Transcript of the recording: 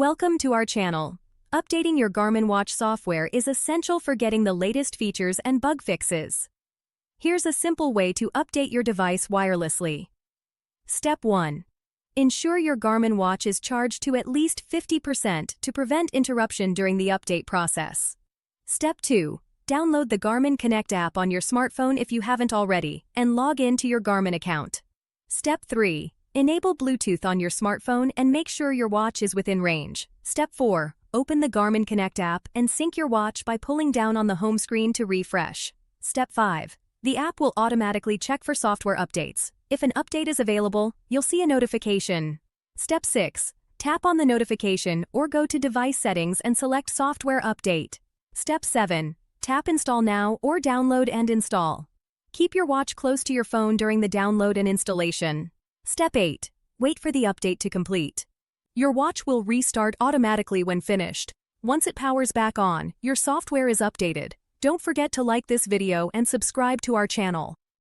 Welcome to our channel. Updating your Garmin watch software is essential for getting the latest features and bug fixes. Here's a simple way to update your device wirelessly. Step 1. Ensure your Garmin watch is charged to at least 50% to prevent interruption during the update process. Step 2. Download the Garmin Connect app on your smartphone if you haven't already, and log in to your Garmin account. Step 3. Enable Bluetooth on your smartphone and make sure your watch is within range. Step 4. Open the Garmin Connect app and sync your watch by pulling down on the home screen to refresh. Step 5. The app will automatically check for software updates. If an update is available, you'll see a notification. Step 6. Tap on the notification or go to Device Settings and select Software Update. Step 7. Tap Install Now or download and install. Keep your watch close to your phone during the download and installation. Step 8. Wait for the update to complete. Your watch will restart automatically when finished. Once it powers back on, your software is updated. Don't forget to like this video and subscribe to our channel.